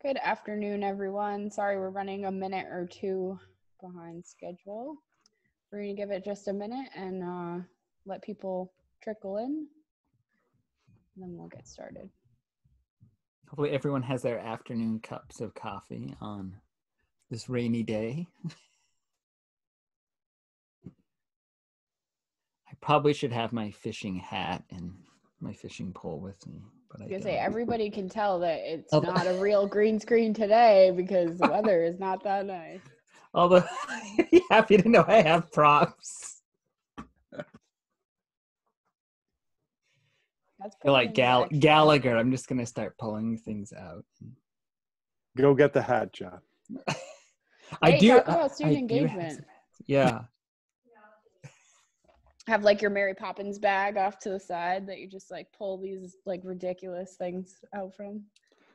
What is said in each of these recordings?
Good afternoon, everyone. Sorry we're running a minute or two behind schedule. We're going to give it just a minute and let people trickle in, and then we'll get started. Hopefully everyone has their afternoon cups of coffee on this rainy day. I probably should have my fishing hat and my fishing pole with me, but I was going to say everybody can tell that it's not a real green screen today because the weather is not that nice. Although, happy to know I have props. That's I feel like Gallagher. I'm just going to start pulling things out. Go get the hat, John. I do. Talk about student engagement. Yeah. Have like your Mary Poppins bag off to the side that you just like pull these like ridiculous things out from.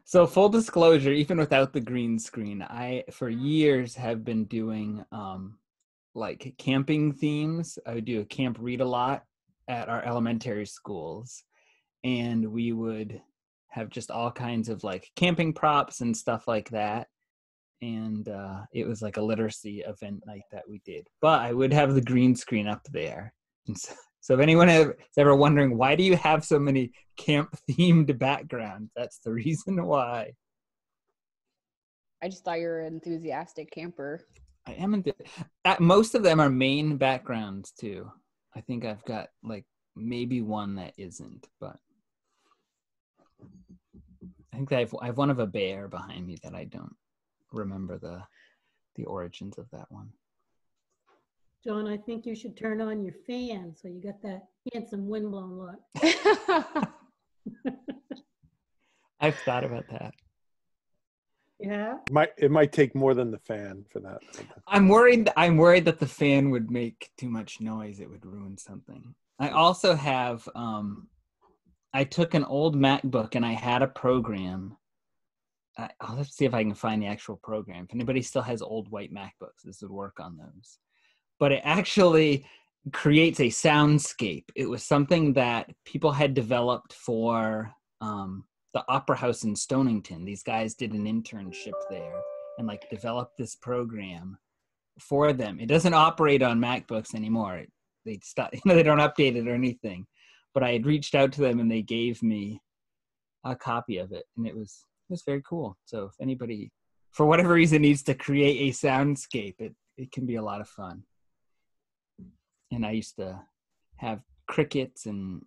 So full disclosure, even without the green screen, I for years have been doing like camping themes. I would do a camp read a lot at our elementary schools, and we would have just all kinds of like camping props and stuff like that. And it was like a literacy event night that we did. But I would have the green screen up there. And so if anyone is ever wondering, why do you have so many camp-themed backgrounds? That's the reason why. I just thought you were an enthusiastic camper. I am. Most of them are Maine backgrounds, too. I think I've got, like, maybe one that isn't, but I think that I have one of a bear behind me that I don't remember the origins of that one. John, I think you should turn on your fan so you got that handsome windblown look. I've thought about that. Yeah. It might take more than the fan for that. I'm worried that the fan would make too much noise. It would ruin something. I also have I took an old MacBook and I had a program. I'll have to see if I can find the actual program. If anybody still has old white MacBooks, this would work on those. But it actually creates a soundscape. It was something that people had developed for the Opera House in Stonington. These guys did an internship there and like developed this program for them. It doesn't operate on MacBooks anymore. They don't update it or anything. But I had reached out to them and they gave me a copy of it, and it was very cool. So if anybody, for whatever reason, needs to create a soundscape, it can be a lot of fun. And I used to have crickets and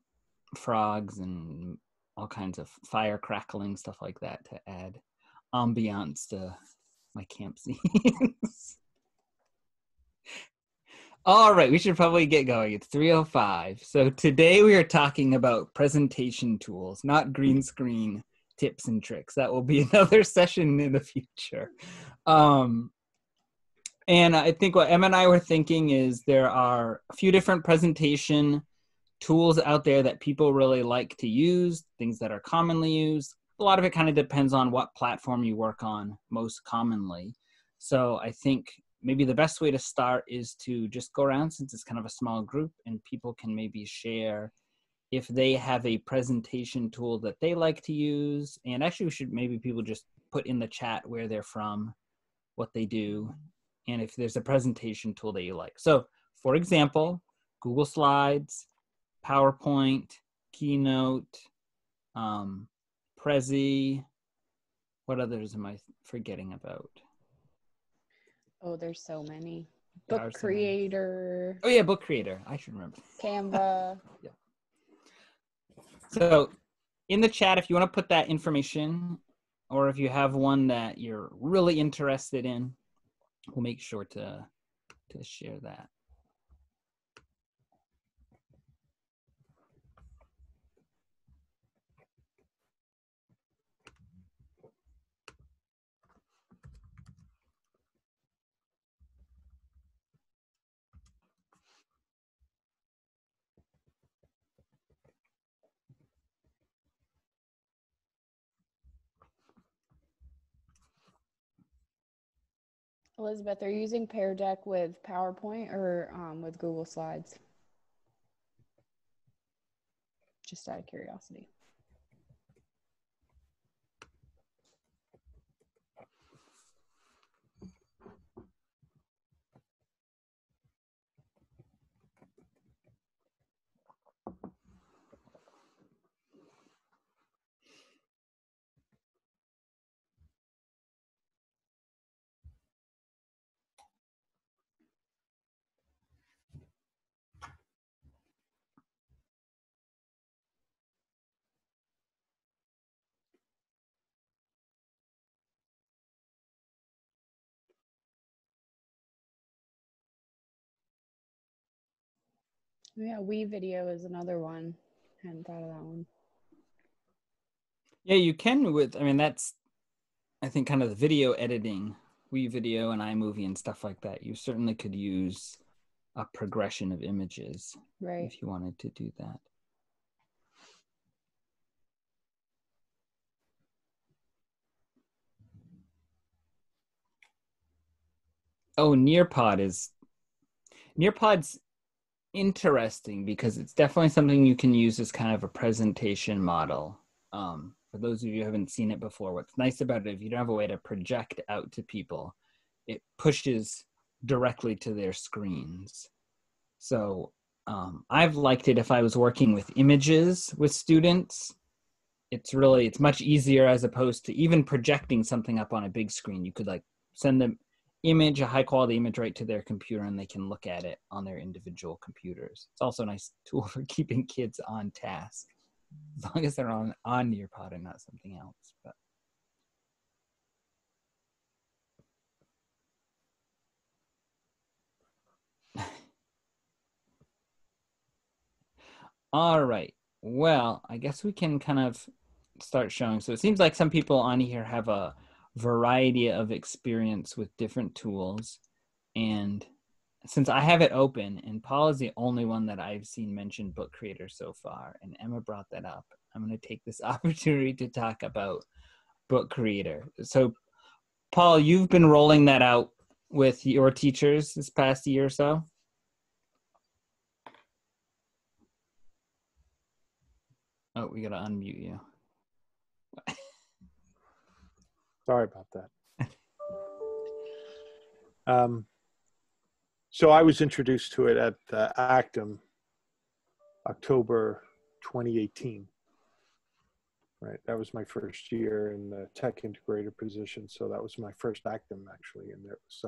frogs and all kinds of fire crackling, stuff like that, to add ambiance to my camp scenes. All right, we should probably get going. It's 3:05. So today we are talking about presentation tools, not green screen tips and tricks. That will be another session in the future. And I think what Emma and I were thinking is there are a few different presentation tools out there that people really like to use, things that are commonly used. A lot of it kind of depends on what platform you work on most commonly. So I think maybe the best way to start is to just go around, since it's kind of a small group, and people can maybe share if they have a presentation tool that they like to use. And actually, maybe people just put in the chat where they're from, what they do, and if there's a presentation tool that you like. So, for example, Google Slides, PowerPoint, Keynote, Prezi. What others am I forgetting about? Oh, there's so many. Book Creator. Oh yeah, Book Creator. I should remember. Canva. Yeah. So in the chat, if you want to put that information, or if you have one that you're really interested in, we'll make sure to share that. Elizabeth, are you using Pear Deck with PowerPoint or with Google Slides? Just out of curiosity. Yeah, We Video is another one. Hadn't thought of that one. Yeah, you can with, I mean, that's, I think, kind of the video editing, WeVideo and iMovie and stuff like that. You certainly could use a progression of images Right. if you wanted to do that. Oh, Nearpod's interesting because it's definitely something you can use as kind of a presentation model. For those of you who haven't seen it before, what's nice about it, if you don't have a way to project out to people, it pushes directly to their screens. So I've liked it if I was working with images with students. It's much easier as opposed to even projecting something up on a big screen. You could like send them image, a high quality image right to their computer and they can look at it on their individual computers. It's also a nice tool for keeping kids on task, as long as they're on Nearpod and not something else. But all right, well, I guess we can kind of start showing. So it seems like some people on here have a variety of experience with different tools. And since I have it open, and Paul is the only one that I've seen mention Book Creator so far, and Emma brought that up, I'm going to take this opportunity to talk about Book Creator. So, Paul, you've been rolling that out with your teachers this past year or so? Oh, we got to unmute you. Sorry about that. So I was introduced to it at Actum, October 2018. Right, that was my first year in the tech integrator position. So that was my first Actum actually, and there was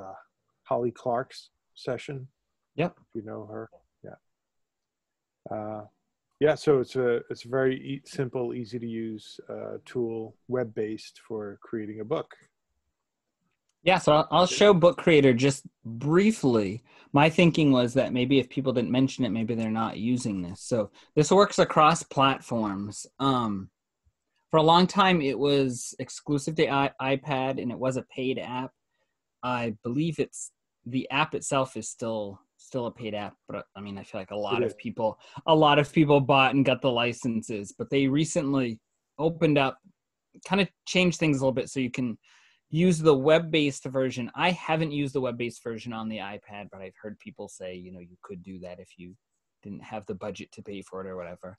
Holly Clark's session. Yep. If you know her, yeah. Yeah, so it's a very simple, easy to use tool, web based for creating a book. Yeah, so I'll show Book Creator just briefly. My thinking was that maybe if people didn't mention it, maybe they're not using this. So this works across platforms. For a long time, it was exclusive to iPad, and it was a paid app. I believe the app itself is still a paid app, but I mean, I feel like a lot of people bought and got the licenses, but they recently opened up, kind of changed things a little bit so you can use the web-based version. I haven't used the web-based version on the iPad, but I've heard people say, you know, you could do that if you didn't have the budget to pay for it or whatever.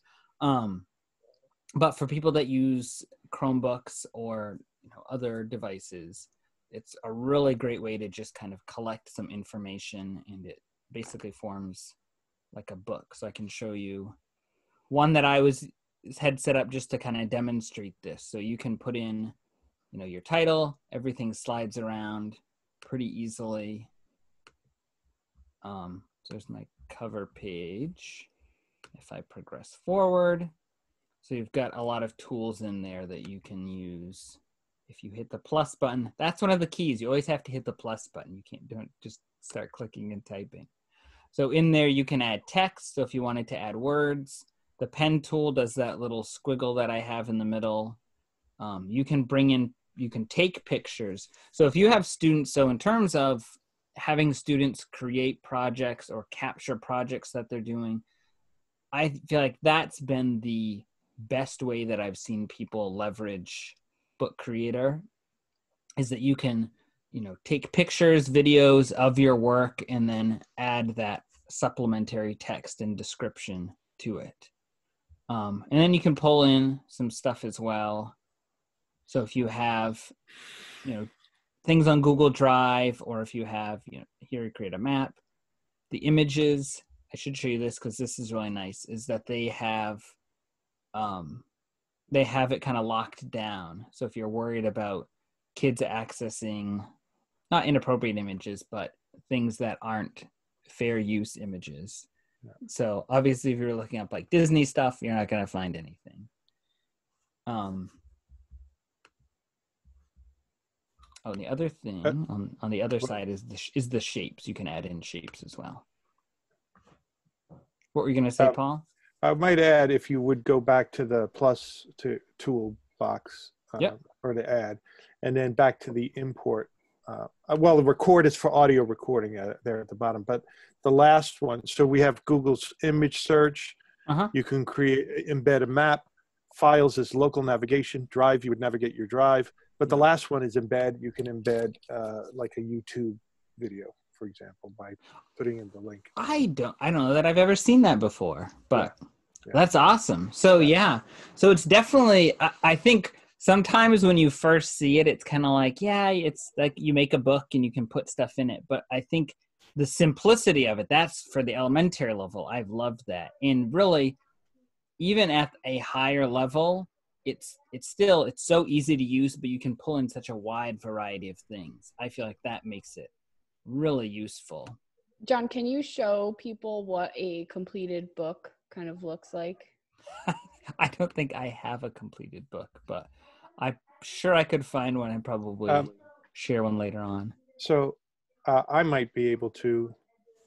But for people that use Chromebooks or, you know, other devices, it's a really great way to just kind of collect some information, and it basically forms like a book. So I can show you one that I had set up just to kind of demonstrate this. So you can put in, you know, your title, everything slides around pretty easily. So there's my cover page. If I progress forward, so you've got a lot of tools in there that you can use. If you hit the plus button, that's one of the keys. You always have to hit the plus button. You don't just start clicking and typing. So in there, you can add text. So if you wanted to add words, the pen tool does that little squiggle that I have in the middle. You can take pictures. So if you have students, so in terms of having students create projects or capture projects that they're doing, I feel like that's been the best way that I've seen people leverage Book Creator, is that you can, you know, take pictures, videos of your work, and then add that supplementary text and description to it. And then you can pull in some stuff as well. So if you have, you know, things on Google Drive, or if you have, you know, here you create a map, the images, I should show you this because this is really nice, is that they have it kind of locked down. So if you're worried about kids accessing not inappropriate images, but things that aren't fair use images. Yeah. So obviously if you're looking up like Disney stuff, you're not going to find anything. Oh, the other thing on the other side is the shapes. You can add in shapes as well. What were you going to say, Paul? I might add, if you would go back to the plus to toolbox or the add, and then back to the import. Well, the record is for audio recording there at the bottom, but the last one. So we have Google's image search. You can embed a map. Files is local navigation. Drive, you would navigate your drive. But the last one is embed. You can embed like a YouTube video, for example, by putting in the link. I don't know that I've ever seen that before, but that's awesome. So so it's definitely, I think sometimes when you first see it, it's kind of like, it's like you make a book and you can put stuff in it. But I think the simplicity of it, that's for the elementary level. I've loved that. And really, even at a higher level, it's so easy to use, but you can pull in such a wide variety of things. I feel like that makes it really useful. John, can you show people what a completed book kind of looks like? I don't think I have a completed book, but I'm sure I could find one and probably share one later on. So I might be able to.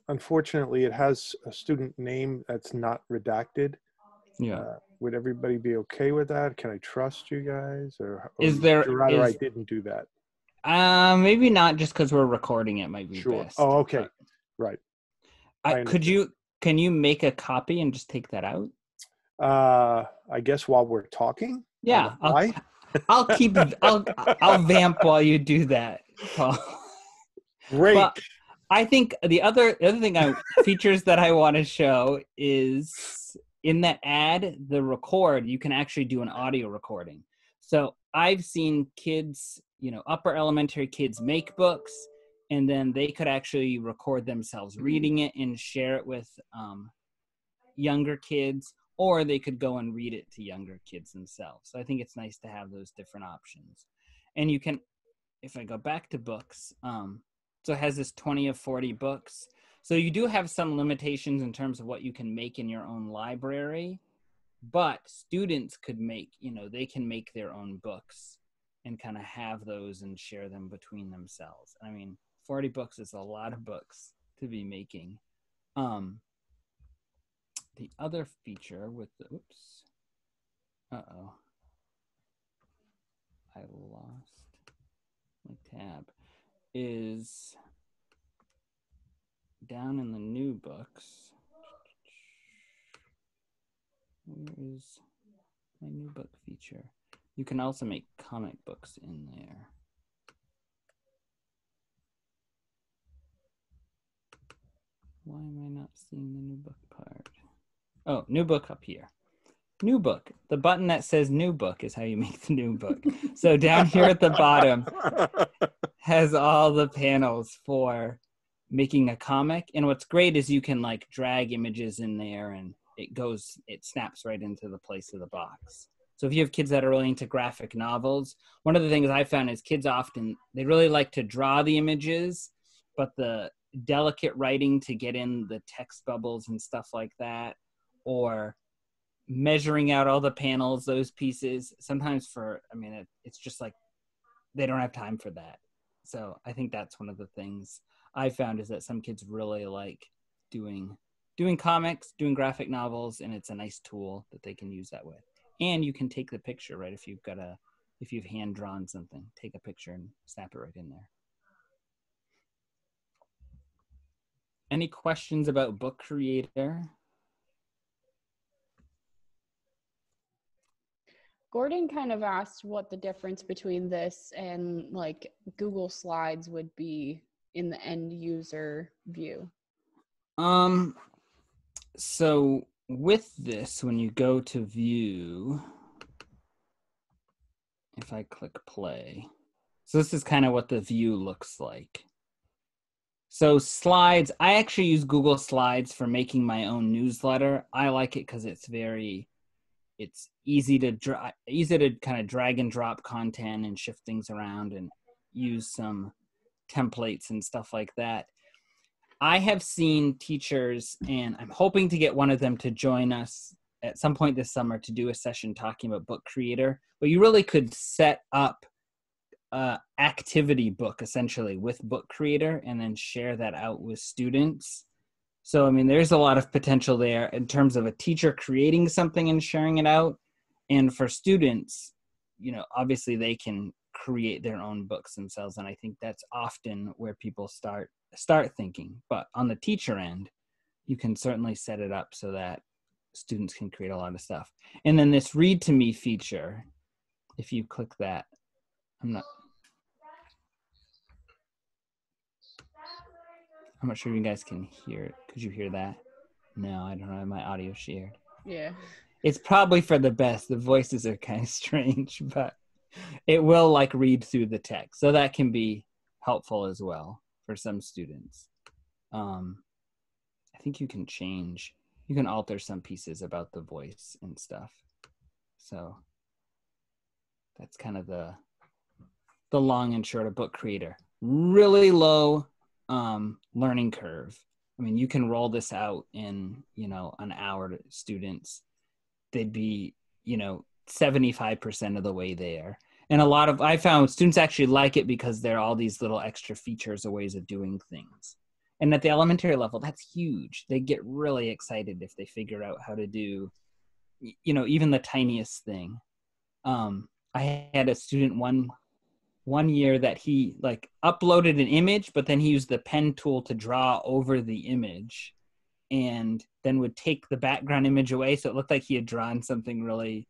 Unfortunately, it has a student name that's not redacted. Would everybody be okay with that? Can I trust you guys? Or I didn't do that? Maybe not, just because we're recording it might be best. Oh, okay. Right. Can you make a copy and just take that out? I guess while we're talking. Yeah. I'll vamp while you do that, Paul. Great. But I think the other thing features that I want to show is in that ad, the record, you can actually do an audio recording. So I've seen kids, upper elementary kids make books, and then they could actually record themselves reading it and share it with younger kids, or they could go and read it to younger kids themselves. So I think it's nice to have those different options. And you can, if I go back to books, so it has this 20 of 40 books. So you do have some limitations in terms of what you can make in your own library, but students could make, they can make their own books and kind of have those and share them between themselves. I mean, 40 books is a lot of books to be making. The other feature with the, I lost my tab, is down in the new books. Where is my new book feature? You can also make comic books in there. Why am I not seeing the new book part? Oh, new book up here. New book. The button that says new book is how you make the new book. So down here at the bottom has all the panels for making a comic. And what's great is you can like drag images in there and it snaps right into the place of the box. So if you have kids that are really into graphic novels, one of the things I found is kids often, they really like to draw the images, but the delicate writing to get in the text bubbles and stuff like that, or measuring out all the panels, those pieces, sometimes it's just like they don't have time for that. So I think that's one of the things I found is that some kids really like doing comics, doing graphic novels, and it's a nice tool that they can use that with. And you can take the picture, right? If you've hand drawn something, take a picture and snap it right in there. Any questions about Book Creator? Gordon kind of asked what the difference between this and like Google Slides would be in the end user view. So with this, when you go to view, if I click play, so this is kind of what the view looks like. So slides, I actually use Google Slides for making my own newsletter. I like it because it's easy to kind of drag and drop content and shift things around and use some templates and stuff like that. I have seen teachers, and I'm hoping to get one of them to join us at some point this summer to do a session talking about Book Creator, but you really could set up an activity book essentially with Book Creator and then share that out with students. So, I mean, there's a lot of potential there in terms of a teacher creating something and sharing it out. And for students, you know, obviously they can create their own books themselves. And I think that's often where people start thinking. But on the teacher end, you can certainly set it up so that students can create a lot of stuff. And then this read to me feature, if you click that, I'm not sure if you guys can hear it. Could you hear that? No, I don't know. My audio shared. Yeah. It's probably for the best. The voices are kind of strange, but it will like read through the text. So that can be helpful as well for some students. I think you can alter some pieces about the voice and stuff. So that's kind of the long and short of Book Creator. Really low learning curve. I mean, you can roll this out in, you know, an hour to students. They'd be, you know, 75% of the way there. And I found students actually like it because there are all these little extra features or ways of doing things. And at the elementary level, that's huge. They get really excited if they figure out how to do, you know, even the tiniest thing. I had a student one year that he like uploaded an image, but then he used the pen tool to draw over the image and then would take the background image away. So it looked like he had drawn something really,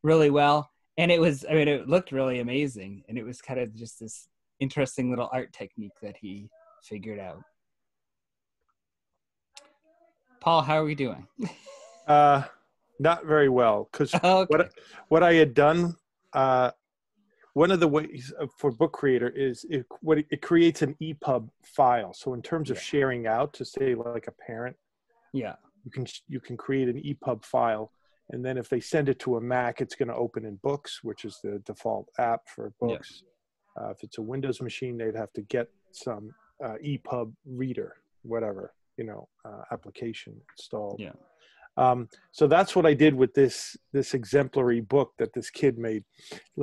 really well. And it looked really amazing. And it was kind of just this interesting little art technique that he figured out. Paul, how are we doing? Not very well, because Okay. what I had done, one of the ways for Book Creator is it creates an EPUB file. So in terms of sharing out to say like a parent, you can create an EPUB file, and then if they send it to a Mac, it's going to open in Books, which is the default app for books. If it's a Windows machine, they'd have to get some EPUB reader, whatever, you know, application installed. So that's what I did with this exemplary book that this kid made.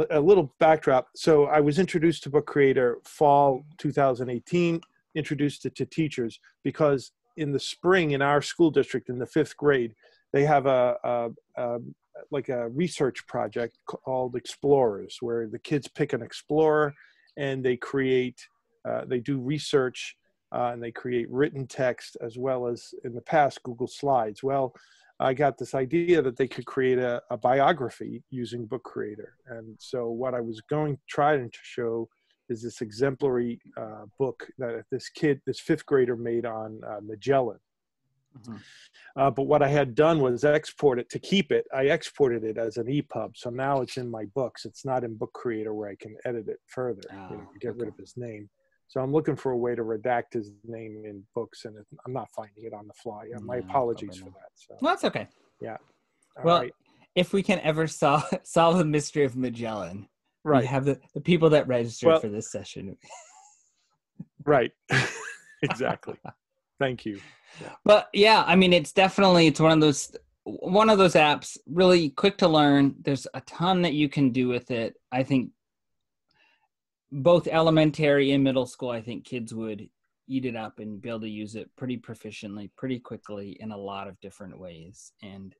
A little backdrop. So I was introduced to Book Creator fall 2018, introduced it to teachers because in the spring in our school district in the 5th grade, they have like a research project called Explorers, where the kids pick an explorer and they do research and they create written text as well as in the past Google Slides. Well, I got this idea that they could create a biography using Book Creator. And so what I was going to try to show is this exemplary book that this 5th grader made on Magellan. But what I had done was export it to keep it. I exported it as an EPUB. So now it's in my books. It's not in Book Creator where I can edit it further, get rid of his name. So I'm looking for a way to redact his name in books, and I'm not finding it on the fly. My apologies for that. So. No, that's okay. Yeah. Well, if we can ever solve the mystery of Magellan, we have the people that registered for this session. Right. Exactly. Thank you. Yeah. But yeah, I mean, it's one of those apps, really quick to learn. There's a ton that you can do with it. I think both elementary and middle school, I think kids would eat it up and be able to use it pretty proficiently, pretty quickly in a lot of different ways. And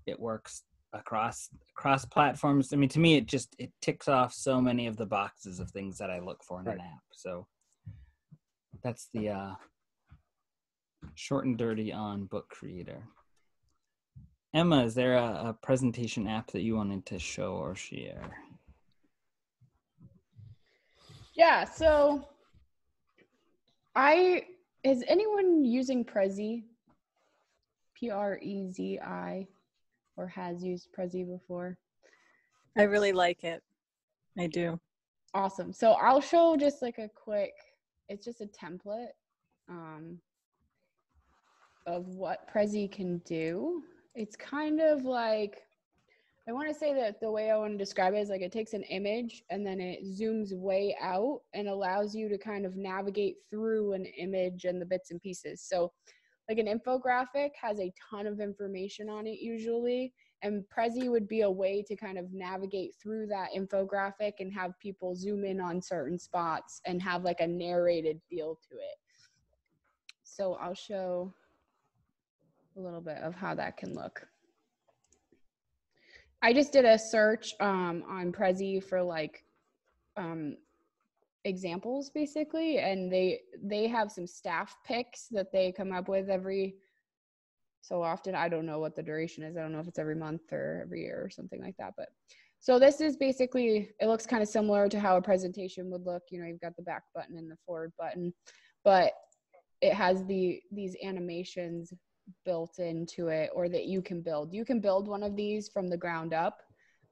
it works across platforms. I mean, to me, it ticks off so many of the boxes of things that I look for in an app. So that's the short and dirty on Book Creator. Emma, is there a presentation app that you wanted to show or share? Yeah, so is anyone using Prezi? Prezi, or has used Prezi before? I really like it. I do. Awesome. So I'll show just like it's just a template of what Prezi can do. It's kind of like, I want to say that the way I want to describe it is like it takes an image and then it zooms way out and allows you to kind of navigate through an image and the bits and pieces. So like an infographic has a ton of information on it usually, and Prezi would be a way to kind of navigate through that infographic and have people zoom in on certain spots and have like a narrated feel to it. So I'll show a little bit of how that can look. I just did a search on Prezi for like examples basically, and they have some staff picks that they come up with every so often. I don't know what the duration is. I don't know if it's every month or every year or something like that. But so this is basically, it looks kind of similar to how a presentation would look. You know, you've got the back button and the forward button, but it has these animations built into it, or that you can build. You can build one of these from the ground up,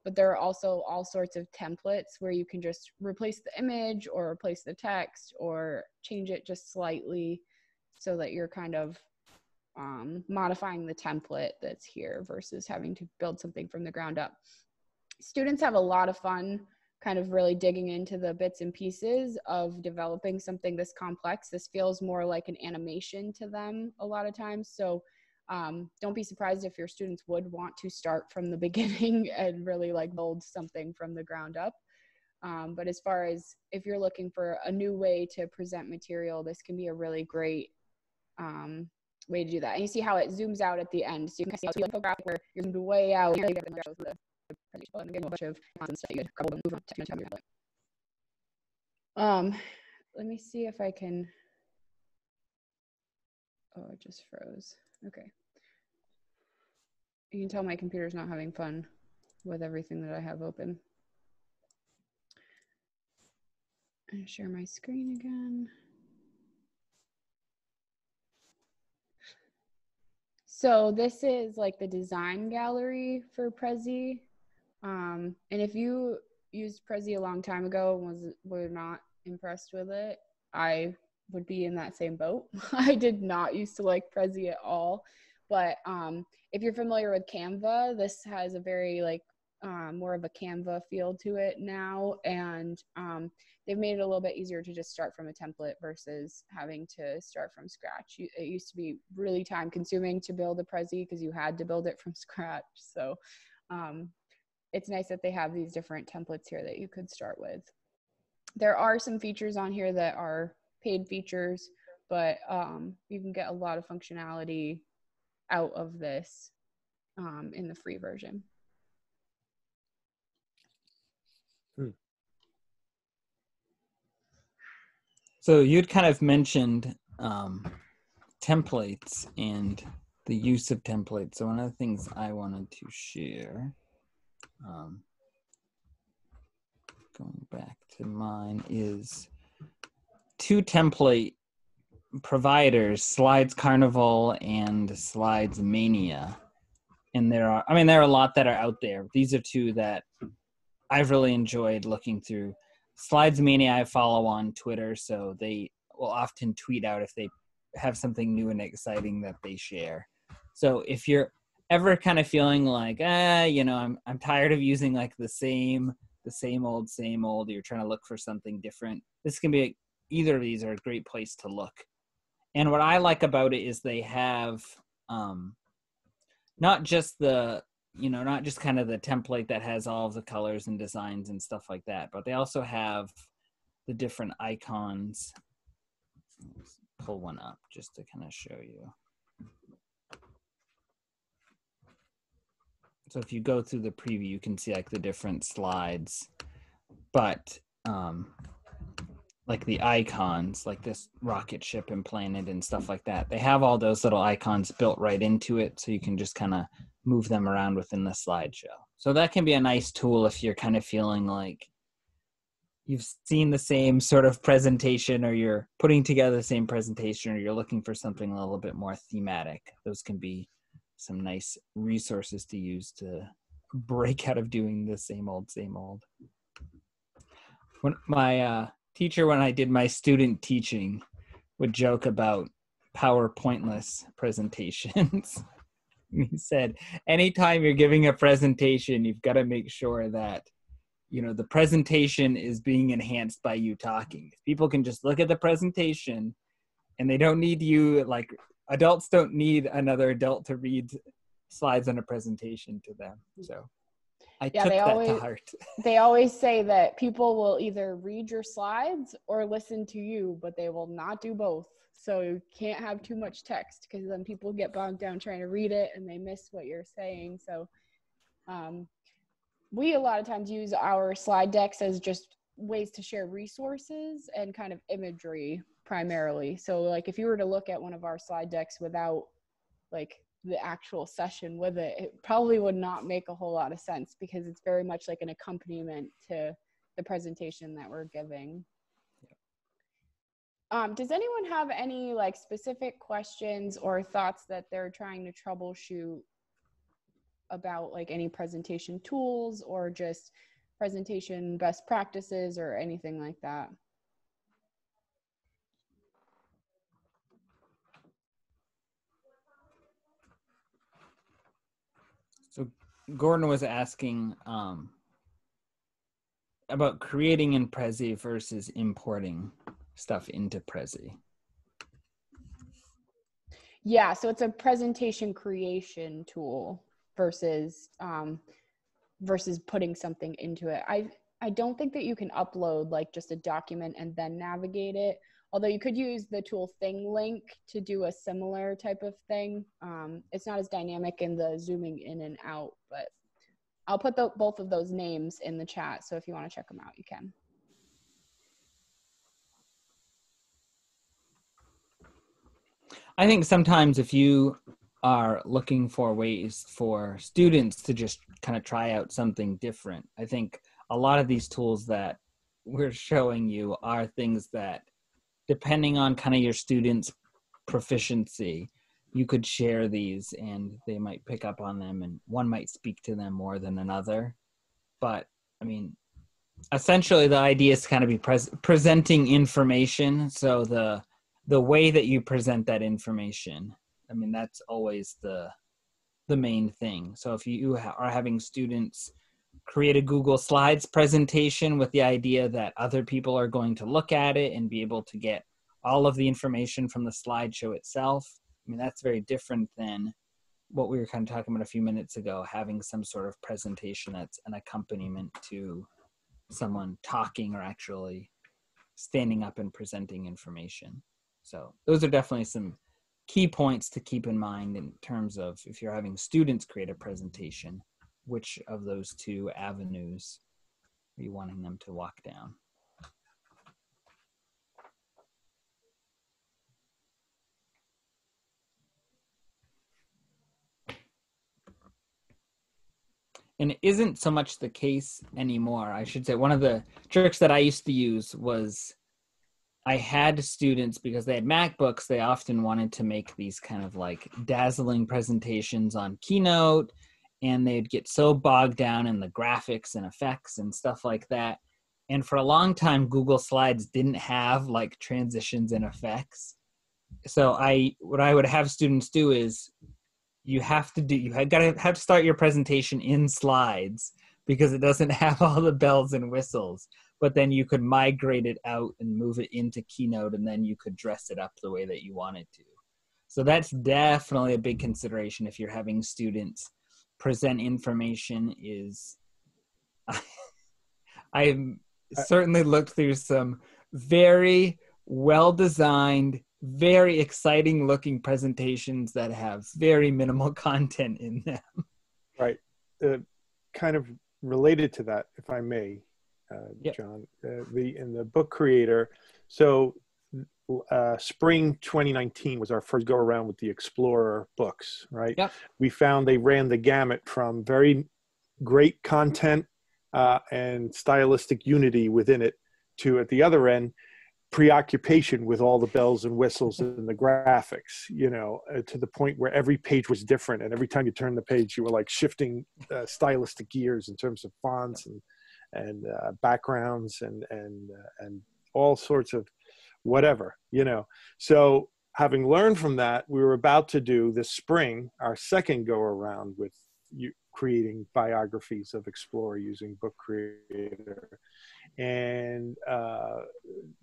but there are also all sorts of templates where you can just replace the image or replace the text or change it just slightly so that you're kind of modifying the template that's here versus having to build something from the ground up. Students have a lot of fun kind of really digging into the bits and pieces of developing something this complex. This feels more like an animation to them a lot of times. So don't be surprised if your students would want to start from the beginning and really like build something from the ground up. But as far as if you're looking for a new way to present material, this can be a really great way to do that. And you see how it zooms out at the end. So you can see the infographic where you're zoomed way out. And again, a bunch of stuff you could move on. Let me see if I can. Oh, it just froze. Okay. You can tell my computer's not having fun with everything that I have open. And share my screen again. So this is like the design gallery for Prezi. And if you used Prezi a long time ago and were not impressed with it, I would be in that same boat. I did not used to like Prezi at all. But if you're familiar with Canva, this has a very like more of a Canva feel to it now. And they've made it a little bit easier to just start from a template versus having to start from scratch. It used to be really time consuming to build a Prezi because you had to build it from scratch. So it's nice that they have these different templates here that you could start with. There are some features on here that are paid features, but you can get a lot of functionality out of this in the free version. So you'd kind of mentioned templates and the use of templates. So one of the things I wanted to share, going back to mine, is two template providers, Slides Carnival and Slides Mania. And there are a lot that are out there. These are two that I've really enjoyed looking through. Slides Mania I follow on Twitter, so they will often tweet out if they have something new and exciting that they share. So if you're ever kind of feeling like, I'm tired of using like the same old, you're trying to look for something different, this can be, either of these are a great place to look. And what I like about it is they have not just kind of the template that has all of the colors and designs and stuff like that, but they also have the different icons. Let's pull one up just to kind of show you. So if you go through the preview, you can see like the different slides, but like the icons, like this rocket ship and planet and stuff like that, they have all those little icons built right into it, so you can just kind of move them around within the slideshow. So that can be a nice tool if you're kind of feeling like you've seen the same sort of presentation, or you're putting together the same presentation, or you're looking for something a little bit more thematic. Those can be some nice resources to use to break out of doing the same old. When my teacher, when I did my student teaching, would joke about PowerPointless presentations. He said, anytime you're giving a presentation, you've got to make sure that, the presentation is being enhanced by you talking. People can just look at the presentation and they don't need you, like adults don't need another adult to read slides on a presentation to them. So I took that to heart. They always say that people will either read your slides or listen to you, but they will not do both. So you can't have too much text because then people get bogged down trying to read it and they miss what you're saying. So we a lot of times use our slide decks as just ways to share resources and kind of imagery primarily. So like if you were to look at one of our slide decks without like the actual session with it, it probably would not make a whole lot of sense because it's very much like an accompaniment to the presentation that we're giving. Does anyone have any like specific questions or thoughts that they're trying to troubleshoot about like any presentation tools or just presentation best practices or anything like that? So Gordon was asking about creating in Prezi versus importing stuff into Prezi. Yeah, so it's a presentation creation tool versus versus putting something into it. I don't think that you can upload like just a document and then navigate it. Although you could use the tool ThingLink to do a similar type of thing. It's not as dynamic in the zooming in and out, but I'll put both of those names in the chat. So if you want to check them out, you can. I think sometimes if you are looking for ways for students to just kind of try out something different, I think a lot of these tools that we're showing you are things that, depending on kind of your students' proficiency, you could share these and they might pick up on them and one might speak to them more than another. But I mean, essentially the idea is to kind of be presenting information. So the way that you present that information, I mean, that's always the main thing. So if you are having students create a Google Slides presentation with the idea that other people are going to look at it and be able to get all of the information from the slideshow itself, I mean, that's very different than what we were kind of talking about a few minutes ago, having some sort of presentation that's an accompaniment to someone talking or actually standing up and presenting information. So those are definitely some key points to keep in mind in terms of if you're having students create a presentation, which of those two avenues are you wanting them to walk down? And it isn't so much the case anymore. I should say one of the tricks that I used to use was I had students, because they had MacBooks, they often wanted to make these kind of like dazzling presentations on Keynote, and they'd get so bogged down in the graphics and effects and stuff like that. And for a long time, Google Slides didn't have like transitions and effects. So what I would have students do is you have to start your presentation in Slides because it doesn't have all the bells and whistles. But then you could migrate it out and move it into Keynote, and then you could dress it up the way that you wanted to. So that's definitely a big consideration if you're having students present information. Is I certainly looked through some very well-designed, very exciting looking presentations that have very minimal content in them. Right. Kind of related to that, if I may, Yep. John, in the book creator. So spring 2019 was our first go around with the Explorer books, right? Yep. We found they ran the gamut from very great content and stylistic unity within it to, at the other end, preoccupation with all the bells and whistles and the graphics, to the point where every page was different. And every time you turn the page, you were like shifting stylistic gears in terms of fonts and backgrounds and all sorts of whatever, So having learned from that, we were about to do this spring, our second go around with creating biographies of Explorer using Book Creator. And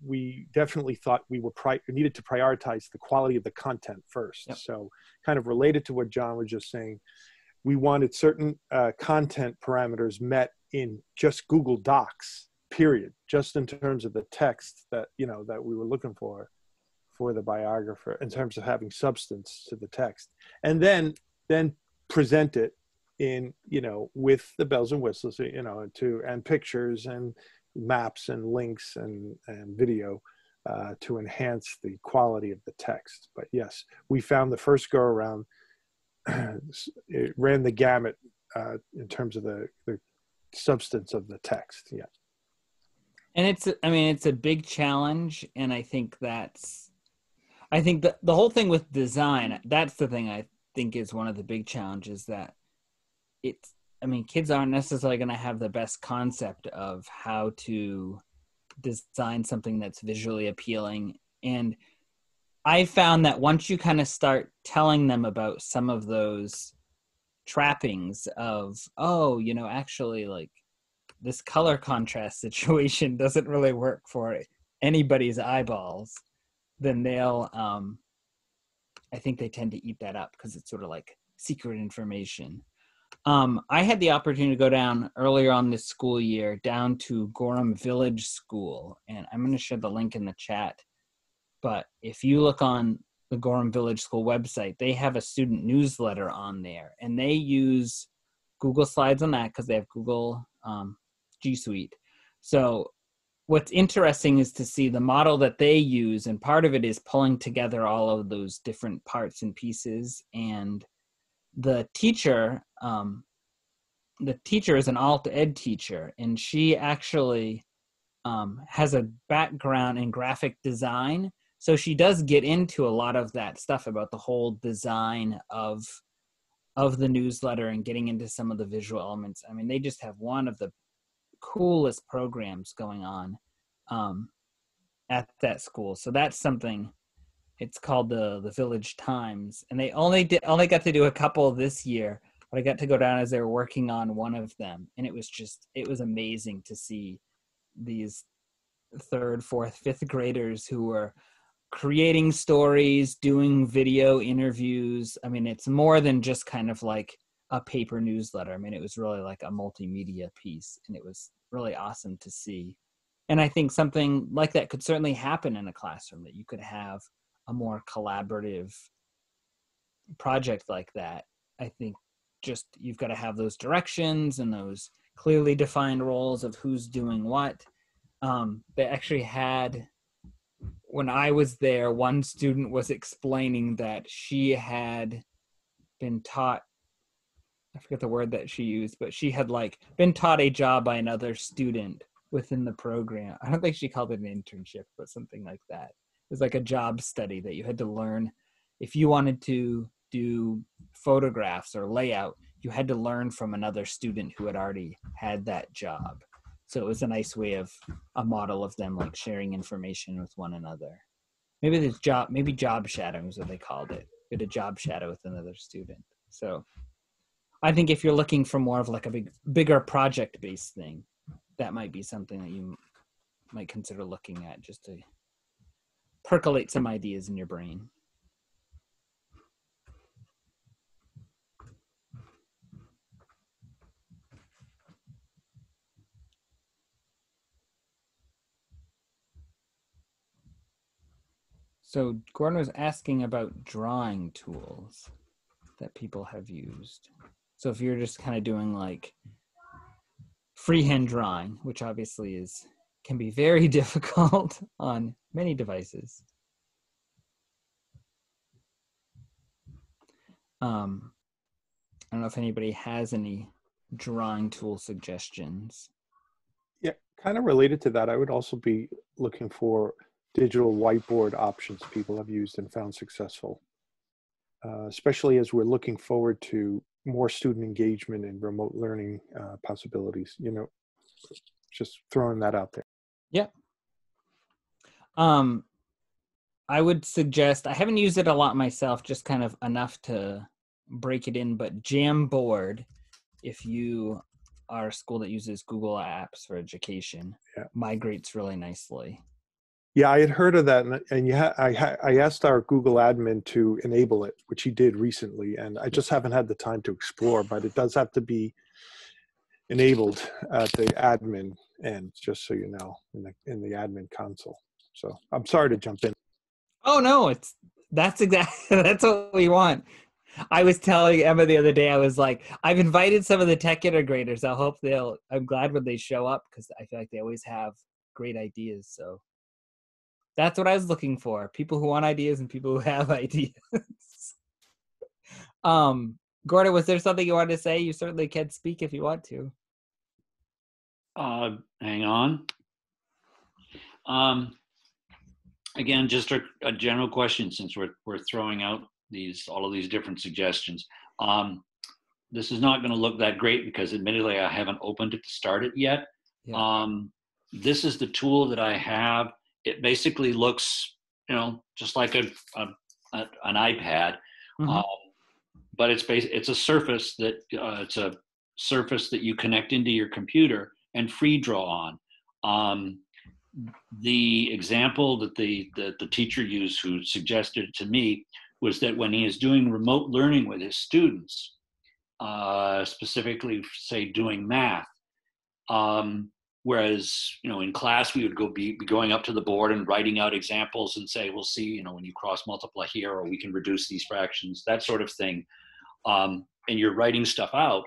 we definitely thought we needed to prioritize the quality of the content first. Yep. So kind of related to what John was just saying, we wanted certain content parameters met in just Google Docs, period, just in terms of the text that, that we were looking for for the biographer in terms of having substance to the text, and then present it in, you know, with the bells and whistles, you know, and pictures and maps and links and video to enhance the quality of the text. But yes, we found the first go around, it ran the gamut in terms of the substance of the text. Yeah. And it's a big challenge. And I think that the whole thing with design, that's the thing I think is one of the big challenges, that kids aren't necessarily going to have the best concept of how to design something that's visually appealing. And I found that once you kind of start telling them about some of those trappings of, oh, you know, actually, like, this color contrast situation doesn't really work for anybody's eyeballs, then they'll, I think they tend to eat that up because it's sort of like secret information. I had the opportunity to go down earlier on this school year down to Gorham Village School, and I'm going to share the link in the chat. But if you look on the Gorham Village School website, they have a student newsletter on there, and they use Google Slides on that because they have Google G Suite. So what's interesting is to see the model that they use, and part of it is pulling together all of those different parts and pieces. And the teacher is an alt ed teacher, and she actually has a background in graphic design. So she does get into a lot of that stuff about the whole design of the newsletter and getting into some of the visual elements. I mean, they just have one of the coolest programs going on at that school. So that's something. It's called the Village Times, and they only got to do a couple this year, but I got to go down as they were working on one of them, and it was amazing to see these 3rd, 4th, 5th graders who were creating stories, doing video interviews. I mean, it's more than just kind of like a paper newsletter. I mean, it was really like a multimedia piece, and it was really awesome to see. And I think something like that could certainly happen in a classroom, that you could have a more collaborative project like that. I think just you've got to have those directions and those clearly defined roles of who's doing what. They actually had, when I was there, one student was explaining that she had been taught, I forget the word that she used, but she had like been taught a job by another student within the program. I don't think she called it an internship, but something like that. It was like a job study that you had to learn. If you wanted to do photographs or layout, you had to learn from another student who had already had that job. So it was a nice way of a model of them like sharing information with one another. Maybe job shadowing is what they called it. You had a job shadow with another student. So I think if you're looking for more of like a bigger project-based thing, that might be something that you might consider looking at, just to percolate some ideas in your brain. So Gordon was asking about drawing tools that people have used. So if you're just kind of doing like freehand drawing, which obviously can be very difficult on many devices. I don't know if anybody has any drawing tool suggestions. Yeah, kind of related to that, I would also be looking for digital whiteboard options people have used and found successful, especially as we're looking forward to more student engagement and remote learning possibilities. You know, just throwing that out there. Yeah. I would suggest, I haven't used it a lot myself, just kind of enough to break it in, but Jamboard, if you are a school that uses Google Apps for education, migrates really nicely. Yeah, I had heard of that, and I asked our Google admin to enable it, which he did recently, and I just haven't had the time to explore, but it does have to be enabled at the admin end, just so you know, in the admin console. So I'm sorry to jump in. Oh no, that's exactly that's what we want. I was telling Emma the other day, I was like, I've invited some of the tech integrators. I'm glad when they show up because I feel like they always have great ideas. So that's what I was looking for. People who want ideas and people who have ideas. Gordon, was there something you wanted to say? You certainly can speak if you want to. Hang on. Again, just a general question since we're throwing out all of these different suggestions. This is not going to look that great because admittedly I haven't opened it to start it yet. Yeah. This is the tool that I have. It basically looks, just like an iPad, mm-hmm. But it's a surface that you connect into your computer and free draw on. The example that the teacher used who suggested it to me was that when he is doing remote learning with his students, specifically say doing math, whereas in class we would be going up to the board and writing out examples and say, we'll see, when you cross multiply here, or we can reduce these fractions, that sort of thing, and you're writing stuff out,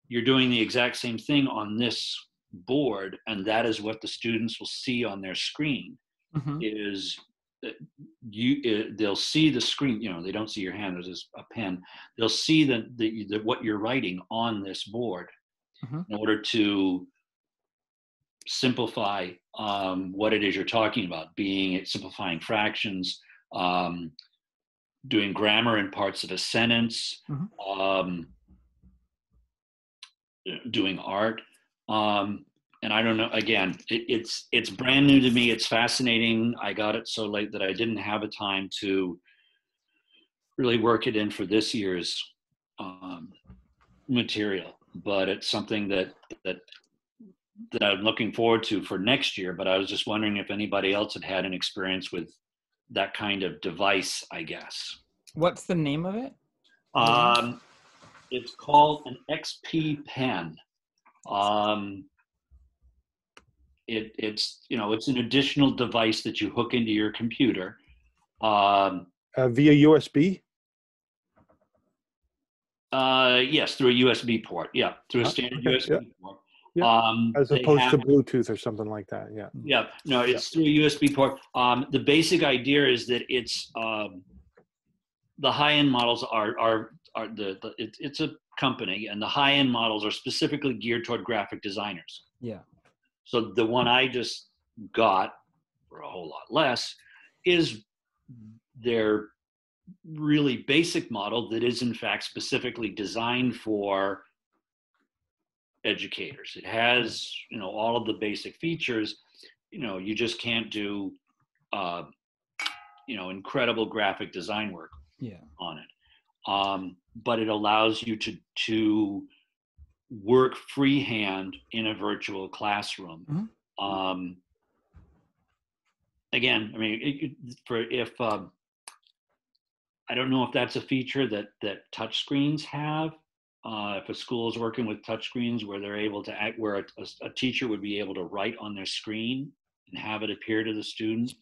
you're doing the exact same thing on this board, and that is what the students will see on their screen. Mm-hmm. They'll see the screen, they don't see your hand, there's a pen, they'll see the what you're writing on this board. Mm-hmm. In order to simplify what it is you're talking about, simplifying fractions, doing grammar in parts of a sentence, mm-hmm. Doing art. And I don't know, again, it's brand new to me. It's fascinating. I got it so late that I didn't have a time to really work it in for this year's material, but it's something that I'm looking forward to for next year. But I was just wondering if anybody else had an experience with that kind of device, I guess. What's the name of it? It's called an XP pen. It's an additional device that you hook into your computer. Via USB? Yes, through a USB port. Yeah, through a standard USB port. Yeah. As opposed to Bluetooth or something like that. Yeah. Yeah. No, it's through a USB port. The basic idea is that it's the high-end models it's a company, and the high-end models are specifically geared toward graphic designers. Yeah. So the one I just got for a whole lot less is their really basic model that is in fact specifically designed for educators. It has, all of the basic features. You just can't do, incredible graphic design work on it. But it allows you to work freehand in a virtual classroom. Mm-hmm. Again, I mean, I don't know if that's a feature that touchscreens have. If a school is working with touchscreens where they're able to act, where a teacher would be able to write on their screen and have it appear to the students.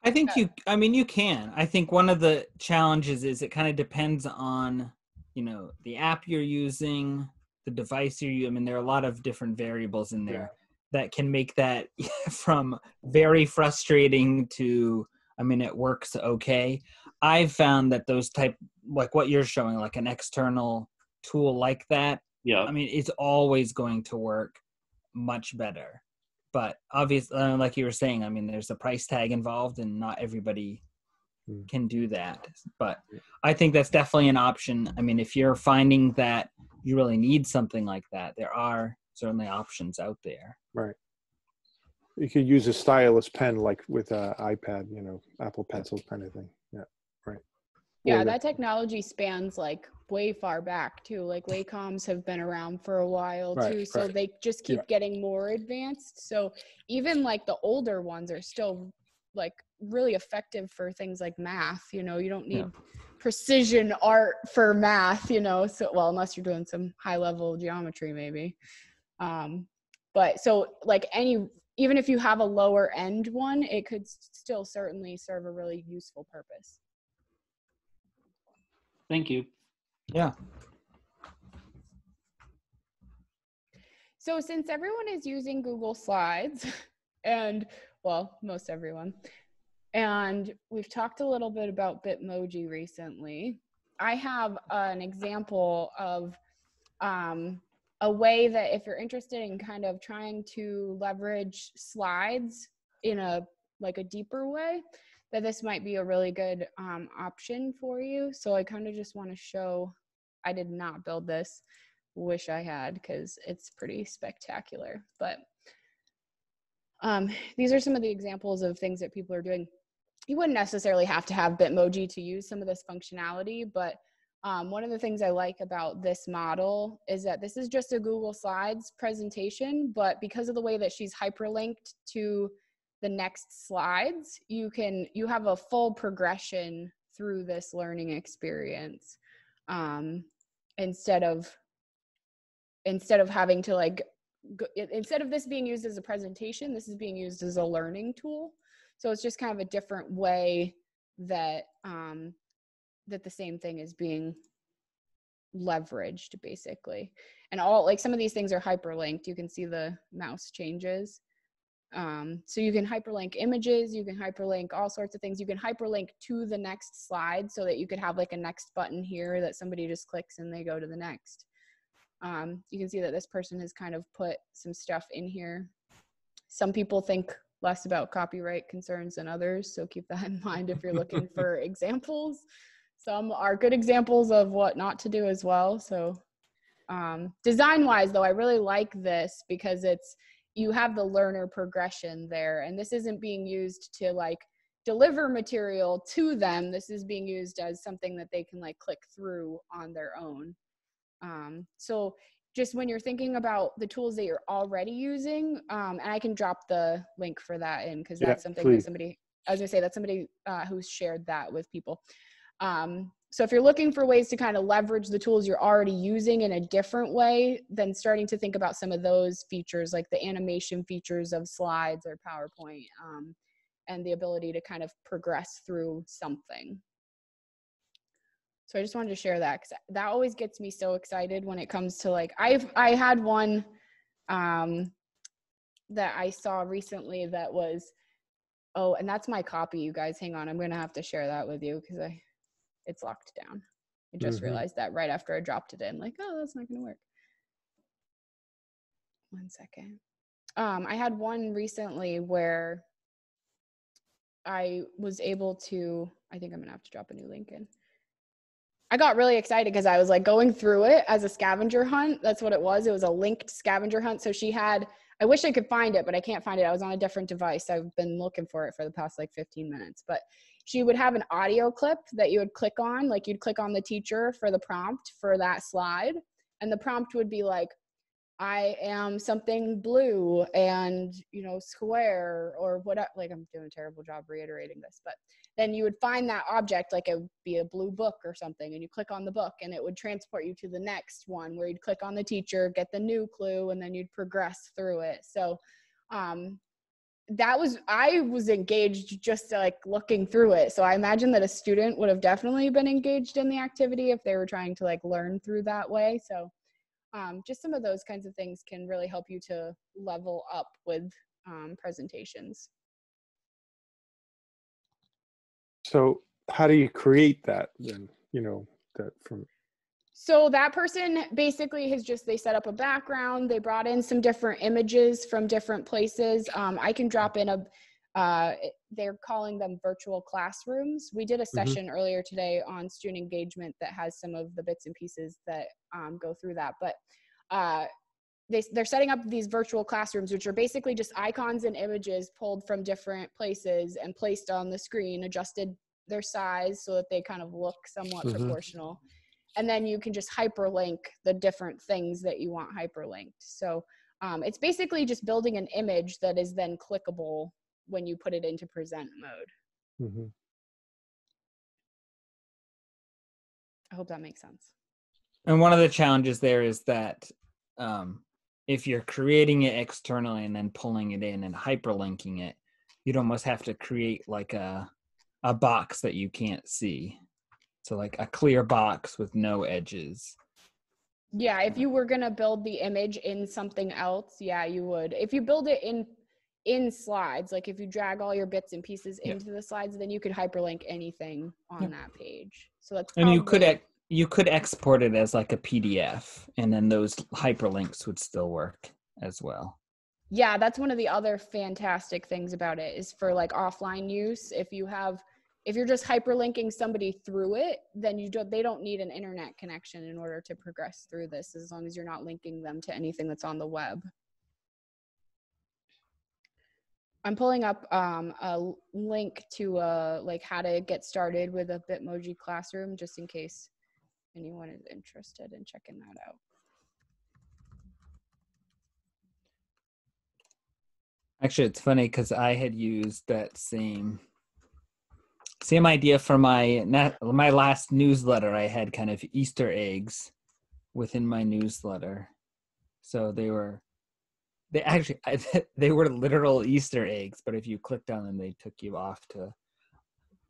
I think you can. I think one of the challenges is it kind of depends on, the app you're using, the device you're using. I mean, there are a lot of different variables in there that can make that from very frustrating to, it works okay. I've found that those like what you're showing, like an external tool like that, it's always going to work much better. But obviously, like you were saying, there's a price tag involved and not everybody can do that. But I think that's definitely an option. If you're finding that you really need something like that, there are certainly options out there. Right. You could use a stylus pen like with an iPad, Apple Pencil kind of thing. Yeah, right. Yeah, that technology spans like way far back too. Like Wacom's have been around for a while too, so they just keep getting more advanced. So even like the older ones are still like really effective for things like math. You don't need precision art for math. So unless you're doing some high level geometry maybe. But so like even if you have a lower end one, it could still certainly serve a really useful purpose. Thank you. Yeah. So since everyone is using Google Slides, and well, most everyone, and we've talked a little bit about Bitmoji recently, I have an example of a way that if you're interested in kind of trying to leverage slides in a deeper way, that this might be a really good option for you. So I kind of just want to show, I did not build this, wish I had, because it's pretty spectacular. But these are some of the examples of things that people are doing. You wouldn't necessarily have to have Bitmoji to use some of this functionality, but one of the things I like about this model is that this is just a Google Slides presentation, but because of the way that she's hyperlinked to the next slides, you have a full progression through this learning experience, instead of having to instead of this being used as a presentation, this is being used as a learning tool. So it's just kind of a different way that that the same thing is being leveraged, basically. And some of these things are hyperlinked. You can see the mouse changes. So you can hyperlink images, you can hyperlink all sorts of things. You can hyperlink to the next slide so that you could have a next button here that somebody just clicks and they go to the next. You can see that this person has kind of put some stuff in here. Some people think less about copyright concerns than others, so keep that in mind if you're looking for examples. Some are good examples of what not to do as well. So design-wise, though, I really like this because you have the learner progression there, and this isn't being used to deliver material to them. This is being used as something that they can click through on their own. So just when you're thinking about the tools that you're already using, and I can drop the link for that in because that's something that somebody, I was gonna say, that's somebody who's shared that with people. So if you're looking for ways to kind of leverage the tools you're already using in a different way, then starting to think about some of those features, like the animation features of slides or PowerPoint, and the ability to kind of progress through something. So I just wanted to share that because that always gets me so excited when it comes to I had one that I saw recently that was, oh, and that's my copy, you guys. Hang on, I'm gonna have to share that with you because it's locked down. I just realized that right after I dropped it in, oh, that's not gonna work. One second. I had one recently where I was able to, I think I'm gonna have to drop a new link in. I got really excited because I was going through it as a scavenger hunt. That's what it was. It was a linked scavenger hunt. So she had, I wish I could find it, but I can't find it. I was on a different device. I've been looking for it for the past 15 minutes, but she would have an audio clip that you would click on, you'd click on the teacher for the prompt for that slide. And the prompt would be I am something blue and, square or whatever. I'm doing a terrible job reiterating this, but then you would find that object, it would be a blue book or something, and you click on the book and it would transport you to the next one where you'd click on the teacher, get the new clue, and then you'd progress through it. So I was engaged just looking through it. So I imagine that a student would have definitely been engaged in the activity if they were trying to learn through that way. So just some of those kinds of things can really help you to level up with presentations. So how do you create that then, that from? So that person basically they set up a background, they brought in some different images from different places. I can drop in they're calling them virtual classrooms. We did a session earlier today on student engagement that has some of the bits and pieces that go through that. But they're setting up these virtual classrooms, which are basically just icons and images pulled from different places and placed on the screen, adjusted their size so that they kind of look somewhat proportional. And then you can just hyperlink the different things that you want hyperlinked. So it's basically just building an image that is then clickable when you put it into present mode. I hope that makes sense. And one of the challenges there is that if you're creating it externally and then pulling it in and hyperlinking it, you'd almost have to create like a box that you can't see. So like a clear box with no edges. Yeah, if you were gonna build the image in something else, yeah, you would. If you build it in slides, like if you drag all your bits and pieces into the slides, then you could hyperlink anything on that page. So that's and probably, you could export it as like a PDF, and then those hyperlinks would still work as well. yeah, that's one of the other fantastic things about it is for like offline use. If you're just hyperlinking somebody through it, then they don't need an internet connection in order to progress through this, as long as you're not linking them to anything that's on the web. I'm pulling up a link to like how to get started with a Bitmoji classroom, just in case anyone is interested in checking that out. Actually, it's funny because I had used that same idea for my last newsletter. I had kind of Easter eggs within my newsletter, so they were literal Easter eggs. But if you clicked on them, they took you off to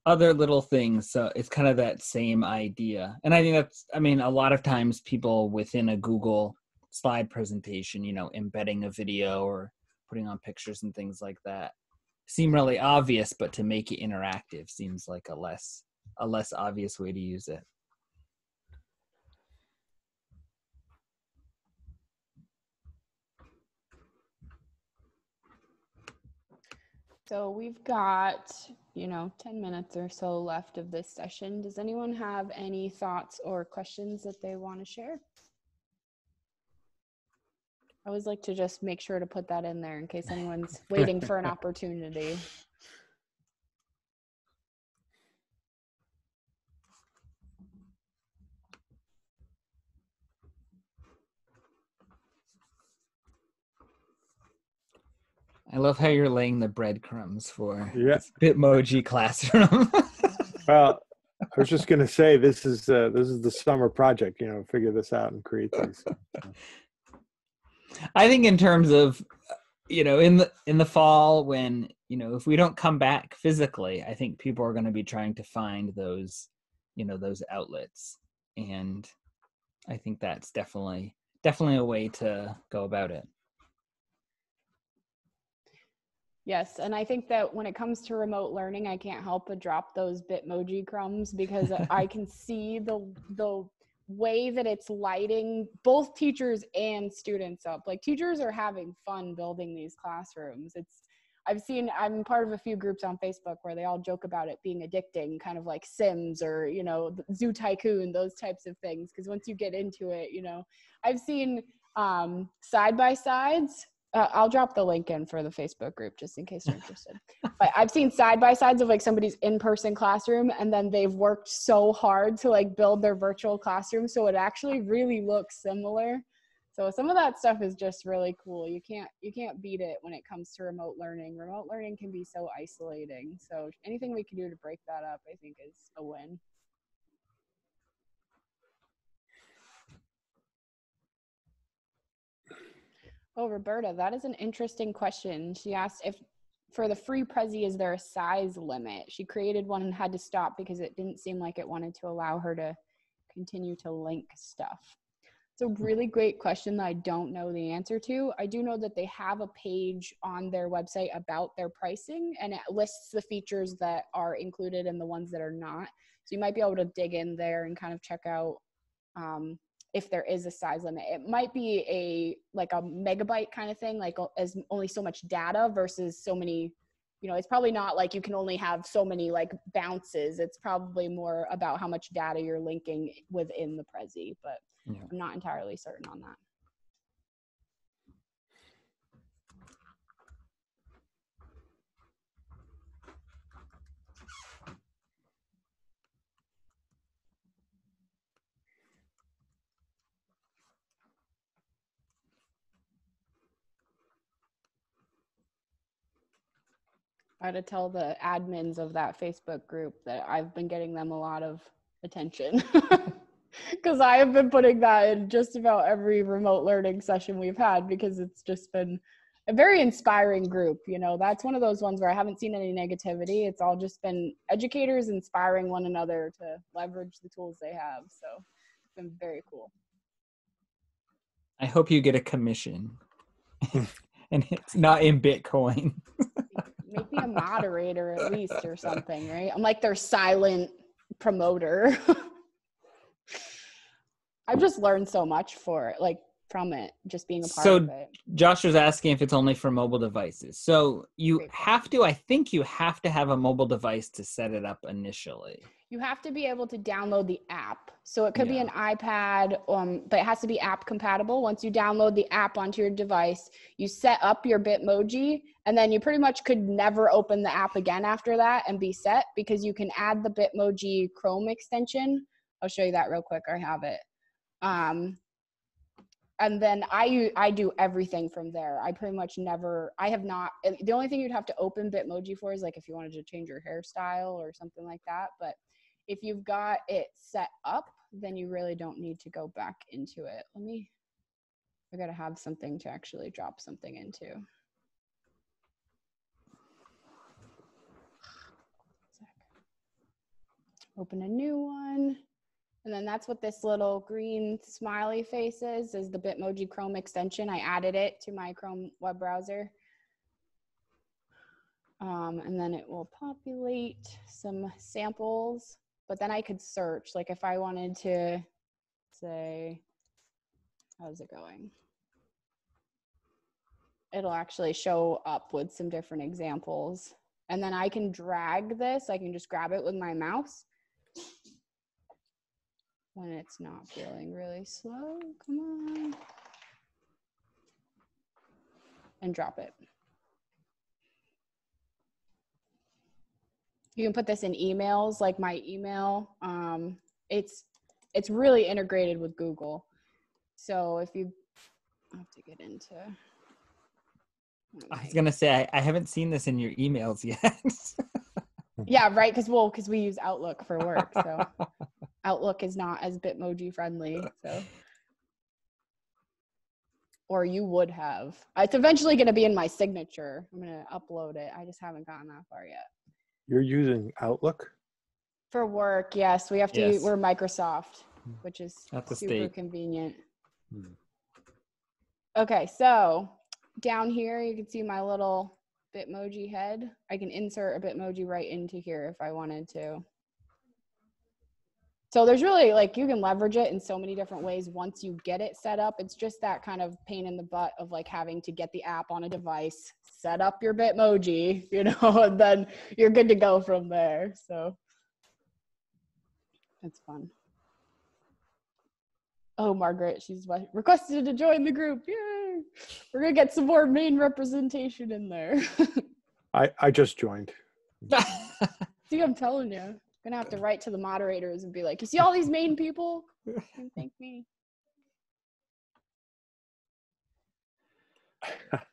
other little things. So it's kind of that same idea. And I think a lot of times people within a Google slide presentation, embedding a video or putting on pictures and things like that seem really obvious, but to make it interactive seems like a less obvious way to use it. So we've got, 10 minutes or so left of this session. Does anyone have any thoughts or questions that they want to share? I always like to just make sure to put that in there in case anyone's waiting for an opportunity. I love how you're laying the breadcrumbs for Bitmoji Classroom. Well, I was just going to say, this is the summer project, figure this out and create these. I think in terms of, in the fall when, if we don't come back physically, I think people are going to be trying to find those, those outlets. And I think that's definitely a way to go about it. Yes, and I think that when it comes to remote learning, I can't help but drop those Bitmoji crumbs because I can see the way that it's lighting both teachers and students up. Like teachers are having fun building these classrooms. I'm part of a few groups on Facebook where they all joke about it being addicting, kind of like Sims or, Zoo Tycoon, those types of things. Because once you get into it, I've seen side-by-sides. I'll drop the link in for the Facebook group just in case you're interested. But I've seen side-by-sides of like somebody's in-person classroom, and then they've worked so hard to like build their virtual classroom. So it actually really looks similar. So some of that stuff is just really cool. You can't beat it when it comes to remote learning. Remote learning can be so isolating. So anything we can do to break that up, I think, is a win. Oh, Roberta, that is an interesting question. She asked if for the free Prezi, is there a size limit? She created one and had to stop because it didn't seem like it wanted to allow her to continue to link stuff. It's a really great question that I don't know the answer to. I do know that they have a page on their website about their pricing, and it lists the features that are included and the ones that are not. So you might be able to dig in there and kind of check out if there is a size limit. It might be like a megabyte kind of thing, like as only so much data versus so many, it's probably not like you can only have so many like bounces. It's probably more about how much data you're linking within the Prezi, but yeah. I'm not entirely certain on that. I had to tell the admins of that Facebook group that I've been getting them a lot of attention because because I have been putting that in just about every remote learning session we've had, because it's just been a very inspiring group. You know, that's one of those ones where I haven't seen any negativity. It's all just been educators inspiring one another to leverage the tools they have. So it's been very cool. I hope you get a commission. And it's not in Bitcoin. Make me a moderator at least or something, right? I'm like their silent promoter. I've just learned so much from it, just being a part of it. Josh was asking if it's only for mobile devices. So you have to, I think you have to have a mobile device to set it up initially. You have to be able to download the app. So it could be an iPad, but it has to be app compatible. Once you download the app onto your device, you set up your Bitmoji, and then you pretty much could never open the app again after that and be set, because you can add the Bitmoji Chrome extension. I'll show you that real quick. I have it. And then I do everything from there. I pretty much the only thing you'd have to open Bitmoji for is like if you wanted to change your hairstyle or something like that. But if you've got it set up, then you really don't need to go back into it. I gotta have something to actually drop something into. Open a new one. And then that's what this little green smiley face is the Bitmoji Chrome extension. I added it to my Chrome web browser. And then it will populate some samples, but then I could search, like if I wanted to say, how's it going? It'll actually show up with some different examples. And then I can drag this, I can just grab it with my mouse. When it's not feeling really slow, come on. And drop it. You can put this in emails, like my email. It's really integrated with Google. So if you have to get into. I was gonna say I haven't seen this in your emails yet. Yeah, right. Because we use Outlook for work, so Outlook is not as Bitmoji friendly. So, or you would have. It's eventually going to be in my signature. I'm going to upload it. I just haven't gotten that far yet. You're using Outlook? For work, yes. We have to use, we're Microsoft, which is super convenient. Okay, so down here you can see my little Bitmoji head. I can insert a Bitmoji right into here if I wanted to. So there's really, like, you can leverage it in so many different ways once you get it set up. It's just that kind of pain in the butt of like having to get the app on a device, set up your Bitmoji, you know, and then you're good to go from there. So it's fun. Oh, Margaret, she's requested to join the group. Yay! We're gonna get some more Maine representation in there. I just joined. See, I'm telling you. I'm gonna have to write to the moderators and be like, you see all these Maine people? Thank me. Are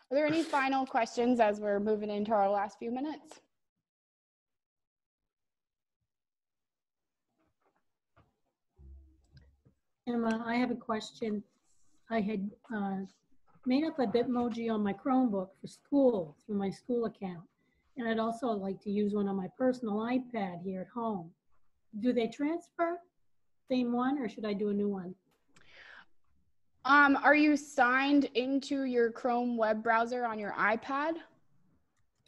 there any final questions as we're moving into our last few minutes? Emma, I have a question. I had made up a Bitmoji on my Chromebook for school through my school account. And I'd also like to use one on my personal iPad here at home. Do they transfer? Same one, or should I do a new one? Are you signed into your Chrome web browser on your iPad?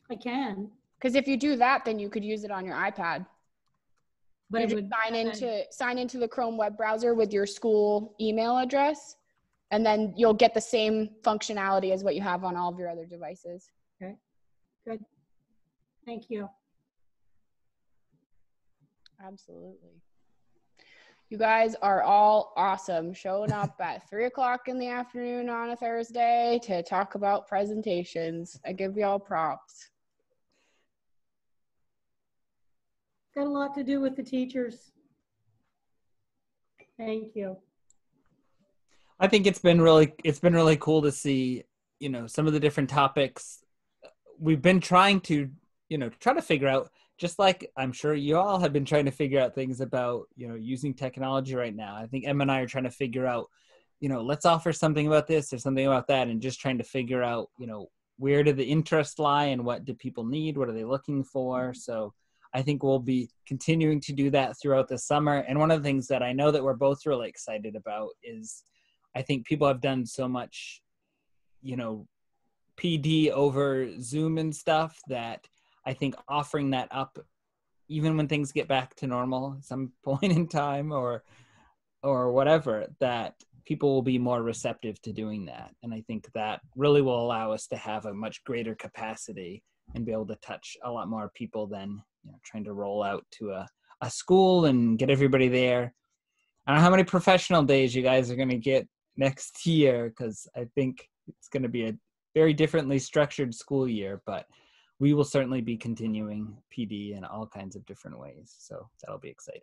I can. Because if you do that, then you could use it on your iPad. But you it would sign into the Chrome web browser with your school email address, and then you'll get the same functionality as what you have on all of your other devices. Okay, good. Thank you. Absolutely. You guys are all awesome, showing up at 3 o'clock in the afternoon on a Thursday to talk about presentations. I give y'all props. Got a lot to do with the teachers. Thank you. I think it's been really cool to see, you know, some of the different topics. We've been trying to, you know, try to figure out just like I'm sure you all have been trying to figure out things about, using technology right now. I think Em and I are trying to figure out, let's offer something about this or something about that, and just trying to figure out, where do the interests lie and what do people need? What are they looking for? So I think we'll be continuing to do that throughout the summer. And one of the things that I know that we're both really excited about is I think people have done so much, PD over Zoom and stuff that I think offering that up, even when things get back to normal at some point in time or whatever, that people will be more receptive to doing that. And I think that really will allow us to have a much greater capacity and be able to touch a lot more people than trying to roll out to a school and get everybody there. I don't know how many professional days you guys are going to get next year, because I think it's going to be a very differently structured school year, but we will certainly be continuing PD in all kinds of different ways. So that'll be exciting.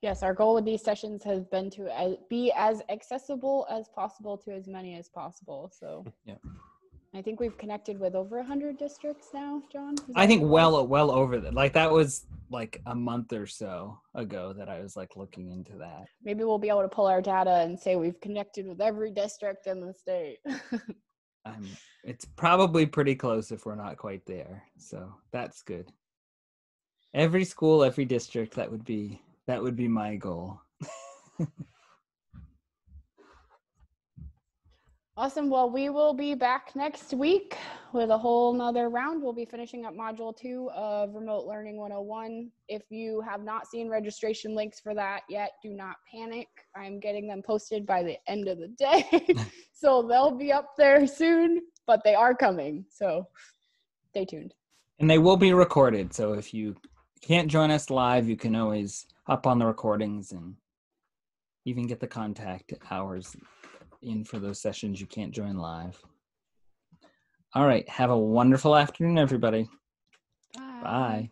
Yes, our goal with these sessions has been to be as accessible as possible to as many as possible. So yeah, I think we've connected with over 100 districts now, John. I think well over that. Like that was like a month or so ago that I was like looking into that. Maybe we'll be able to pull our data and say we've connected with every district in the state. It's probably pretty close if we're not quite there. So that's good. Every school, every district, that would be my goal. Awesome. Well, we will be back next week with a whole nother round. We'll be finishing up module 2 of Remote Learning 101. If you have not seen registration links for that yet, do not panic. I'm getting them posted by the end of the day. So they'll be up there soon, but they are coming. So stay tuned. And they will be recorded. So if you can't join us live, you can always hop on the recordings and even get the contact hours in for those sessions you can't join live. All right. Have a wonderful afternoon, everybody. Bye. Bye.